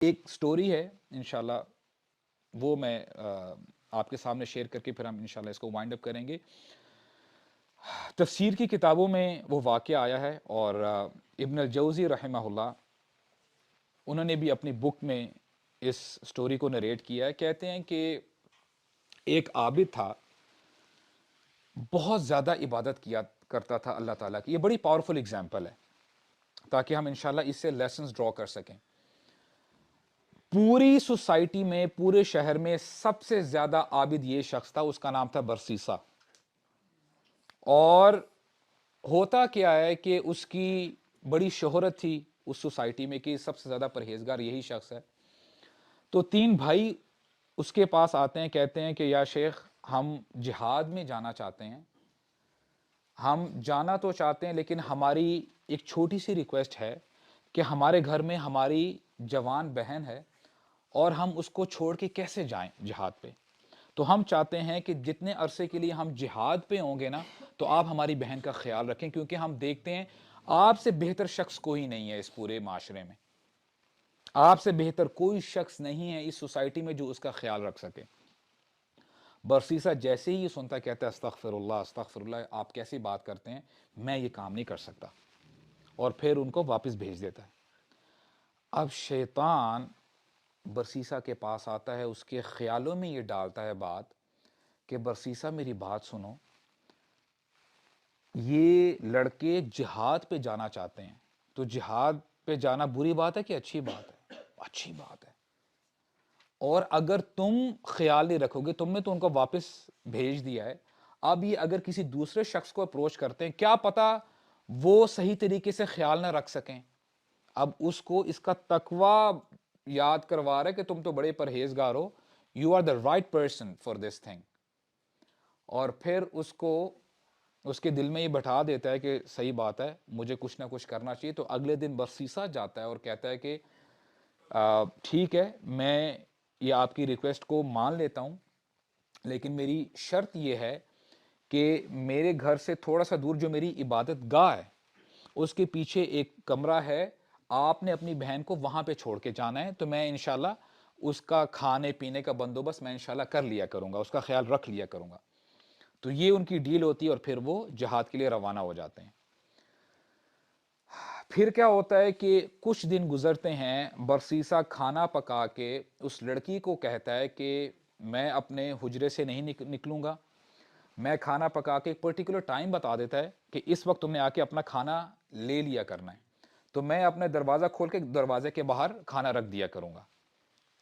ایک سٹوری ہے انشاءاللہ، وہ میں آپ کے سامنے شیئر کر کے پھر ہم انشاءاللہ اس کو وائنڈ اپ کریں گے۔ تفسیر کی کتابوں میں وہ واقعہ آیا ہے، اور ابن الجوزی رحمہ اللہ انہوں نے بھی اپنی بک میں اس سٹوری کو نریٹ کیا ہے۔ کہتے ہیں کہ ایک عابد تھا، بہت زیادہ عبادت کیا کرتا تھا اللہ تعالیٰ کی۔ یہ بڑی پاورفل اگزامپل ہے تاکہ ہم انشاءاللہ اس سے لیسنز ڈرا کر سکیں۔ پوری سوسائٹی میں، پورے شہر میں سب سے زیادہ عابد یہ شخص تھا، اس کا نام تھا برسیسا۔ اور ہوتا کیا ہے کہ اس کی بڑی شہرت تھی اس سوسائٹی میں کہ سب سے زیادہ پرہیزگار یہی شخص ہے۔ تو تین بھائی اس کے پاس آتے ہیں، کہتے ہیں کہ یا شیخ، ہم جہاد میں جانا چاہتے ہیں، ہم جانا تو چاہتے ہیں لیکن ہماری ایک چھوٹی سی ریکویسٹ ہے کہ ہمارے گھر میں ہماری جوان بہن ہے اور ہم اس کو چھوڑ کے کیسے جائیں جہاد پہ۔ تو ہم چاہتے ہیں کہ جتنے عرصے کے لیے ہم جہاد پہ ہوں گے نا، تو آپ ہماری بہن کا خیال رکھیں، کیونکہ ہم دیکھتے ہیں آپ سے بہتر شخص کوئی نہیں ہے اس پورے معاشرے میں، آپ سے بہتر کوئی شخص نہیں ہے اس سوسائٹی میں جو اس کا خیال رکھ سکے۔ برسیسا جیسے ہی یہ سنتا کہتا ہے استغفر اللہ استغفر اللہ، آپ کیسی بات کرتے ہیں، میں یہ کام نہیں کر سکتا، اور پھر ان کو واپس بھیج دیتا ہے۔ اب شیطان برسیسا کے پاس آتا ہے، اس کے خیالوں میں یہ ڈالتا ہے بات کہ برسیسا میری بات سنو، یہ لڑکے جہاد پہ جانا چاہتے ہیں، تو جہاد پہ جانا بری بات ہے کہ اچھی بات ہے؟ اچھی بات ہے۔ اور اگر تم خیال نہیں رکھو گے، تم نے تو ان کو واپس بھیج دیا ہے، اب یہ اگر کسی دوسرے شخص کو اپروچ کرتے ہیں، کیا پتا وہ صحیح طریقے سے خیال نہ رکھ سکیں۔ اب اس کو اس کا تقوی یاد کروا رہا ہے کہ تم تو بڑے پرہیزگار ہو، you are the right person for this thing. اور پھر اس کے دل میں یہ بٹھا دیتا ہے کہ صحیح بات ہے، مجھے کچھ نہ کچھ کرنا چاہیے۔ تو اگلے دن برسیسا جاتا ہے اور کہتا ہے کہ ٹھیک ہے، میں یہ آپ کی ریکویسٹ کو مان لیتا ہوں، لیکن میری شرط یہ ہے کہ میرے گھر سے تھوڑا سا دور جو میری عبادت گاہ ہے، اس کے پیچھے ایک کمرہ ہے، آپ نے اپنی بہن کو وہاں پہ چھوڑ کے جانا ہے، تو میں انشاءاللہ اس کا کھانے پینے کا بندوبست میں انشاءاللہ کر لیا کروں گا، اس کا خیال رکھ لیا کروں گا۔ تو یہ ان کی ڈیل ہوتی ہے، اور پھر وہ جہاد کے لیے روانہ ہو جاتے ہیں۔ پھر کیا ہوتا ہے کہ کچھ دن گزرتے ہیں، برسیسا کھانا پکا کے اس لڑکی کو کہتا ہے کہ میں اپنے حجرے سے نہیں نکلوں گا، میں کھانا پکا کے ایک پرٹیکولر ٹائم بتا دیتا ہے کہ اس وقت تم نے آ کے اپنا کھانا لے لیا کرنا ہے، تو میں اپنے دروازہ کھول کے دروازے کے باہر کھانا رکھ دیا کروں گا۔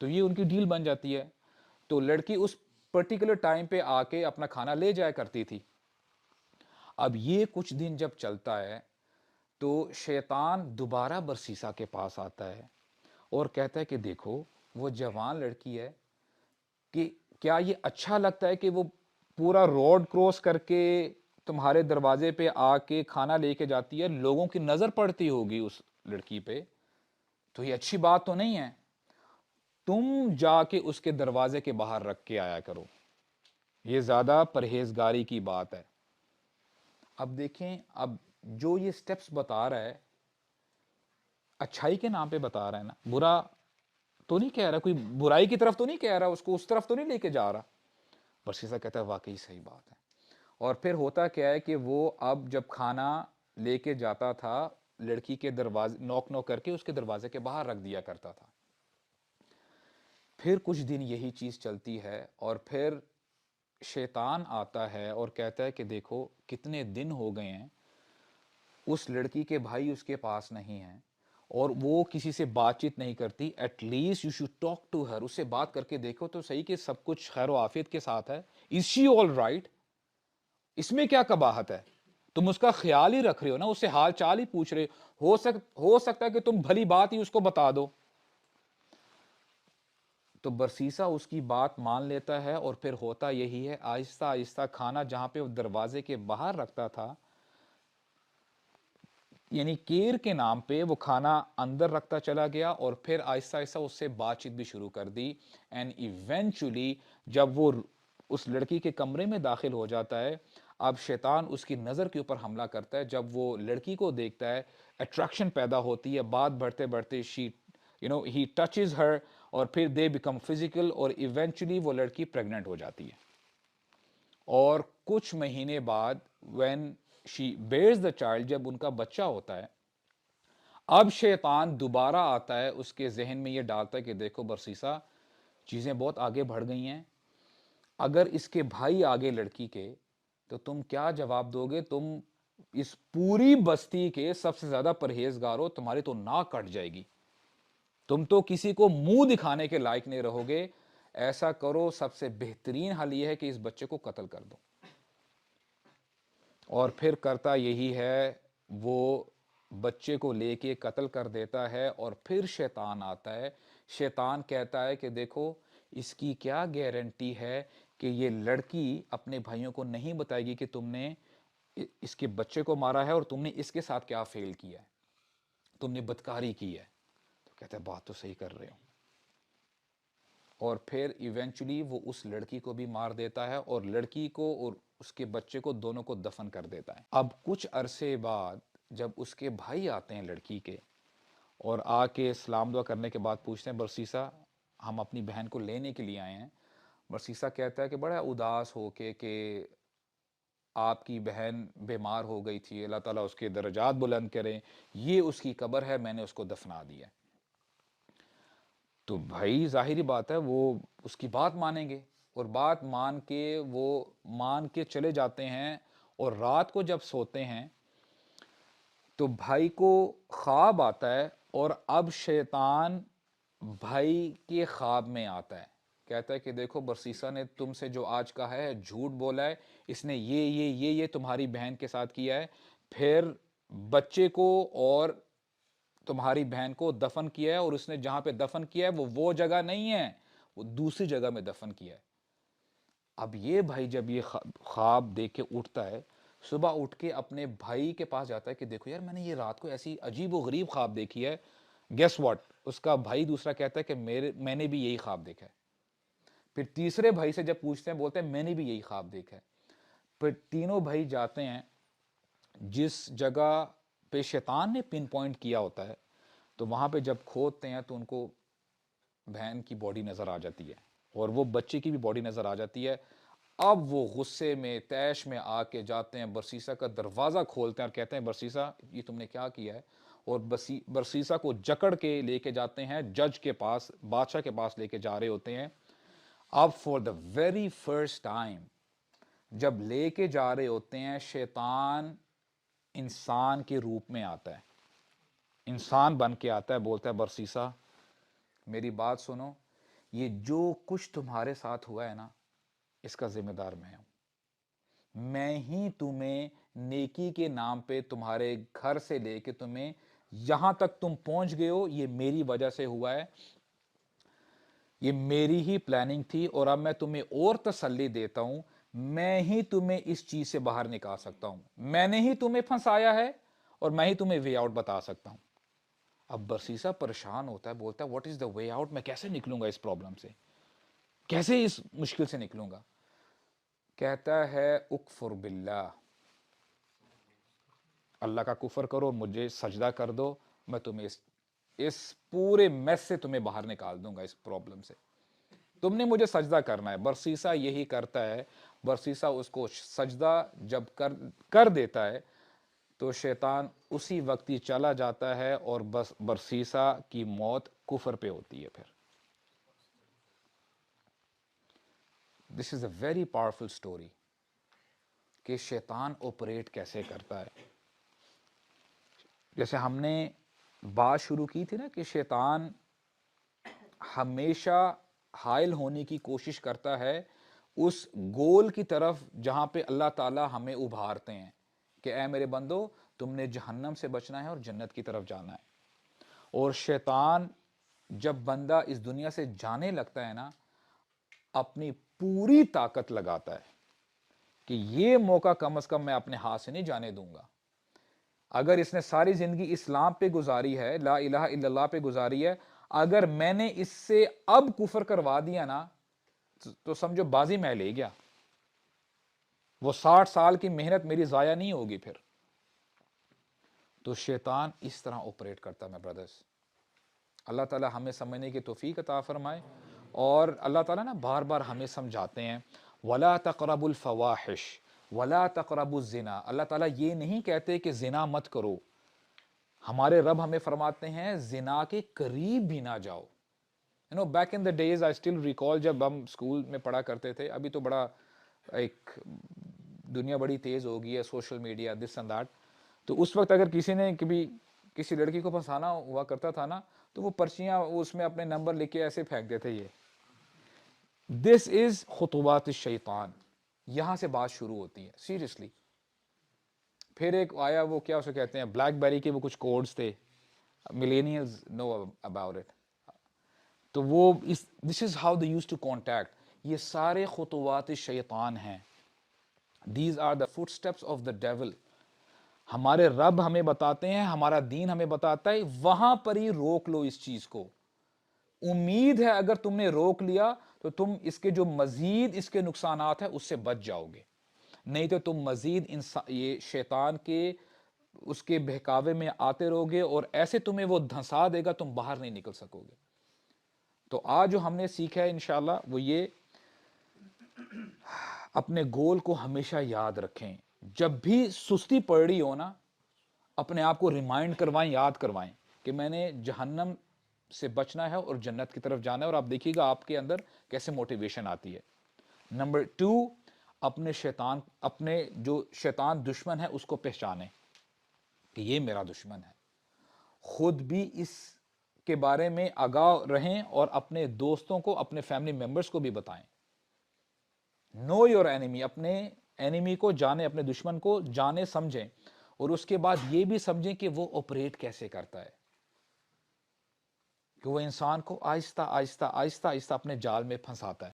تو یہ ان کی ڈیل بن جاتی ہے۔ تو لڑکی اس پرٹیکولر ٹائم پہ آ کے اپنا کھانا لے جایا کرتی تھی۔ اب یہ کچھ دن جب چلتا ہے تو شیطان دوبارہ برسیسا کے پاس آتا ہے اور کہتا ہے کہ دیکھو، وہ جوان لڑکی ہے، کہ کیا یہ اچھا لگتا ہے کہ وہ پورا روڈ کراس کر کے تمہارے دروازے پہ آ کے کھانا لے کے جاتی ہے، لوگوں کی نظر پڑتی ہوگی اس لڑکی پہ، تو یہ اچھی بات تو نہیں ہے، تم جا کے اس کے دروازے کے باہر رکھ کے آیا کرو، یہ زیادہ پرہیزگاری کی بات ہے۔ اب دیکھیں، اب جو یہ سٹیپس بتا رہا ہے، اچھائی کے نام پہ بتا رہا ہے نا، برا تو نہیں کہہ رہا، کوئی برائی کی طرف تو نہیں کہہ رہا، اس کو اس طرف تو نہیں لے کے جا رہا۔ برسیسا کہتا ہے واقعی صحیح بات ہے۔ اور پھر ہوتا کیا ہے کہ وہ اب جب کھانا لے کے جاتا تھا، لڑکی کے دروازے نوک نوک کر کے اس کے دروازے کے باہر رکھ دیا کرتا تھا۔ پھر کچھ دن یہی چیز چلتی ہے، اور پھر شیطان آتا ہے اور کہتا ہے کہ دیکھو، کتنے دن ہو گئے ہیں اس لڑکی کے بھائی اس کے پاس نہیں ہیں، اور وہ کسی سے بات چیت نہیں کرتی، at least you should talk to her, اس سے بات کر کے دیکھو تو صحیح کہ سب کچھ خیر و عافیت کے ساتھ ہے، از شی آل رائٹ، اس میں کیا قباحت ہے، تم اس کا خیال ہی رکھ رہے ہو نا، اس سے حال چال ہی پوچھ رہے ہو سکتا ہے کہ تم بھلی بات ہی اس کو بتا دو۔ تو برسیسا اس کی بات مان لیتا ہے، اور پھر ہوتا یہی ہے، آہستہ آہستہ کھانا جہاں پہ وہ دروازے کے باہر رکھتا تھا، یعنی کیر کے نام پہ وہ کھانا اندر رکھتا چلا گیا، اور پھر آہستہ آہستہ اس سے بات چیت بھی شروع کر دی، اینڈ ایونچولی جب وہ اس لڑکی کے کمرے میں داخل ہو جاتا ہے، اب شیطان اس کی نظر کے اوپر حملہ کرتا ہے، جب وہ لڑکی کو دیکھتا ہے اٹریکشن پیدا ہوتی ہے، بات بڑھتے بڑھتے ہی ٹچز ہر اور پھر دے بیکم فزیکل اور ایونچولی وہ لڑکی پریگننٹ ہو جاتی ہے. اور کچھ مہینے بعد when she bears the child, جب ان کا بچہ ہوتا ہے، اب شیطان دوبارہ آتا ہے اس کے ذہن میں یہ ڈالتا ہے کہ دیکھو برسیسا، چیزیں بہت آگے بڑھ گئی ہیں، اگر اس کے بھائی آگے لڑکی کے تو تم کیا جواب دو گے؟ تم اس پوری بستی کے سب سے زیادہ پرہیزگار ہو، تمہاری تو ناک کٹ جائے گی، تم تو کسی کو منہ دکھانے کے لائق نہیں رہو گے. ایسا کرو، سب سے بہترین حل یہ ہے کہ اس بچے کو قتل کر دو. اور پھر کرتا یہی ہے، وہ بچے کو لے کے قتل کر دیتا ہے. اور پھر شیطان آتا ہے. شیطان کہتا ہے کہ دیکھو، اس کی کیا گارنٹی ہے کہ یہ لڑکی اپنے بھائیوں کو نہیں بتائے گی کہ تم نے اس کے بچے کو مارا ہے اور تم نے اس کے ساتھ کیا فیل کیا ہے، تم نے بدکاری کی ہے. تو کہتا ہے بات تو صحیح کر رہے ہو. اور پھر ایونچولی وہ اس لڑکی کو بھی مار دیتا ہے اور لڑکی کو اور اس کے بچے کو دونوں کو دفن کر دیتا ہے. اب کچھ عرصے بعد جب اس کے بھائی آتے ہیں لڑکی کے اور آ کے سلام دعا کرنے کے بعد پوچھتے ہیں برسیسا، ہم اپنی بہن کو لینے کے لیے آئے ہیں. برسیسا کہتا ہے کہ بڑا اداس ہو کے کہ آپ کی بہن بیمار ہو گئی تھی، اللہ تعالیٰ اس کے درجات بلند کریں، یہ اس کی قبر ہے، میں نے اس کو دفنا دیا. تو بھائی ظاہری بات ہے وہ اس کی بات مانیں گے، اور بات مان کے چلے جاتے ہیں. اور رات کو جب سوتے ہیں تو بھائی کو خواب آتا ہے، اور اب شیطان بھائی کے خواب میں آتا ہے. کہتا ہے کہ دیکھو برسیسا نے تم سے جو آج کہا ہے جھوٹ بولا ہے، اس نے یہ تمہاری بہن کے ساتھ کیا ہے. پھر بچے کو اور تمہاری بہن کو دفن کیا ہے، اور اس نے جہاں پہ دفن کیا ہے وہ جگہ نہیں ہے، وہ دوسری جگہ میں دفن کیا ہے. اب یہ بھائی جب یہ خواب دیکھ کے اٹھتا ہے، صبح اٹھ کے اپنے بھائی کے پاس جاتا ہے کہ دیکھو یار، میں نے یہ رات کو ایسی عجیب و غریب خواب دیکھی ہے. گیس واٹ، اس کا بھائی دوسرا کہتا ہے کہ میں نے بھی یہی خواب دیکھا ہے. پھر تیسرے بھائی سے جب پوچھتے ہیں، بولتے ہیں میں نے بھی یہی خواب دیکھا ہے. پھر تینوں بھائی جاتے ہیں جس جگہ پہ شیطان نے پن پوائنٹ کیا ہوتا ہے، تو وہاں پہ جب کھودتے ہیں تو ان کو بہن کی باڈی نظر آ جاتی ہے اور وہ بچے کی بھی باڈی نظر آ جاتی ہے. اب وہ غصے میں تیش میں آ کے جاتے ہیں، برسیسا کا دروازہ کھولتے ہیں اور کہتے ہیں برسیسا یہ تم نے کیا کیا ہے. اور برسیسا کو جکڑ کے لے کے جاتے ہیں جج کے پاس، بادشاہ کے پاس لے کے جا رہے ہوتے ہیں. اب for the very first time جب لے کے جا رہے ہوتے ہیں، شیطان انسان کے روپ میں آتا ہے، انسان بن کے آتا ہے. بولتا ہے برسیسا میری بات سنو، یہ جو کچھ تمہارے ساتھ ہوا ہے نا، اس کا ذمہ دار میں ہوں. میں ہی تمہیں نیکی کے نام پہ تمہارے گھر سے لے کے تمہیں یہاں تک تم پہنچ گئے ہو، یہ میری وجہ سے ہوا ہے، یہ میری ہی پلاننگ تھی. اور اب میں تمہیں اور تسلی دیتا ہوں، میں ہی تمہیں اس چیز سے باہر نکال سکتا ہوں، میں نے ہی تمہیں پھنسایا ہے اور میں ہی تمہیں وے آؤٹ بتا سکتا ہوں. اب برسیسا پریشان ہوتا ہے، بولتا ہے what is the way out, میں کیسے نکلوں گا اس پرابلم سے، کیسے اس مشکل سے نکلوں گا. کہتا ہے اکفر باللہ، اللہ کا کفر کرو، مجھے سجدہ کر دو، میں تمہیں اس پورے میس سے تمہیں باہر نکال دوں گا، اس پرابلم سے تم نے مجھے سجدہ کرنا ہے. برسیسا یہی کرتا ہے. برسیسا اس کو سجدہ جب کر دیتا ہے تو شیطان اسی وقت ہی چلا جاتا ہے، اور بس برسیسا کی موت کفر پہ ہوتی ہے. پھر دس از اے ویری پاورفل اسٹوری کہ شیطان آپریٹ کیسے کرتا ہے. جیسے ہم نے بات شروع کی تھی نا کہ شیطان ہمیشہ حائل ہونے کی کوشش کرتا ہے اس گول کی طرف جہاں پہ اللہ تعالیٰ ہمیں ابھارتے ہیں کہ اے میرے بندو، تم نے جہنم سے بچنا ہے اور جنت کی طرف جانا ہے. اور شیطان جب بندہ اس دنیا سے جانے لگتا ہے نا، اپنی پوری طاقت لگاتا ہے کہ یہ موقع کم از کم میں اپنے ہاتھ سے نہیں جانے دوں گا. اگر اس نے ساری زندگی اسلام پہ گزاری ہے، لا الہ الا اللہ پہ گزاری ہے، اگر میں نے اس سے اب کفر کروا دیا نا تو سمجھو بازی میں لے گیا، وہ 60 سال کی محنت میری ضائع نہیں ہوگی پھر. تو شیطان اس طرح آپریٹ کرتا ہے. میں بردرز، اللہ تعالیٰ ہمیں سمجھنے کی توفیق عطا فرمائے. اور اللہ تعالیٰ نا بار بار ہمیں سمجھاتے ہیں وَلَا تَقْرَبُوا الْفَوَاحِشَ وَلَا تَقْرَبُوا الزِّنَا. اللہ تعالیٰ یہ نہیں کہتے کہ زنا مت کرو. ہمارے رب ہمیں فرماتے ہیں زنا کے قریب بھی نہ جاؤ. Back in the days I still recall جب ہم اسکول میں پڑھا کرتے تھے. ابھی تو بڑا ایک دنیا بڑی تیز ہو گئی ہے, social media this and that. تو اس وقت اگر کسی نے کبھی کسی لڑکی کو پھنسانا ہوا کرتا تھا نا, تو وہ پرچیاں اس میں اپنے نمبر لکھ کے ایسے پھینک دیتے. یہ دس از خطوات الشیطان. یہاں سے بات شروع ہوتی ہے سیریسلی. پھر ایک آیا وہ کیا اسے کہتے ہیں بلیک بیری کے وہ کچھ کوڈز تھے, ملینیلز نو اباؤٹ اٹ. تو وہ this is how they use to contact. یہ سارے خطوات شیطان ہیں. These are the foot steps of the devil. ہمارے رب ہمیں بتاتے ہیں, ہمارا دین ہمیں بتاتا ہے وہاں پر ہی روک لو اس چیز کو. امید ہے اگر تم نے روک لیا تو تم اس کے جو مزید اس کے نقصانات ہیں اس سے بچ جاؤ گے. نہیں تو تم مزید یہ شیطان کے اس کے بہکاوے میں آتے رہو گے اور ایسے تمہیں وہ دھنسا دے گا تم باہر نہیں نکل سکو گے. تو آج جو ہم نے سیکھا ہے انشاءاللہ وہ یہ, اپنے گول کو ہمیشہ یاد رکھیں. جب بھی سستی پڑ رہی ہو نا, اپنے آپ کو ریمائنڈ کروائیں, یاد کروائیں کہ میں نے جہنم سے بچنا ہے اور جنت کی طرف جانا ہے. اور آپ دیکھیے گا آپ کے اندر کیسے موٹیویشن آتی ہے. نمبر 2, اپنے جو شیطان دشمن ہے اس کو پہچانیں کہ یہ میرا دشمن ہے. خود بھی اس کے بارے میں آگاہ رہیں اور اپنے دوستوں کو, اپنے فیملی ممبرز کو بھی بتائیں. Know your enemy. اپنے اینیمی کو جانیں, اپنے دشمن کو جانیں سمجھیں, اور اس کے بعد یہ بھی سمجھیں کہ وہ آپریٹ کیسے کرتا ہے, کہ وہ انسان کو آہستہ آہستہ آہستہ آہستہ اپنے جال میں پھنساتا ہے.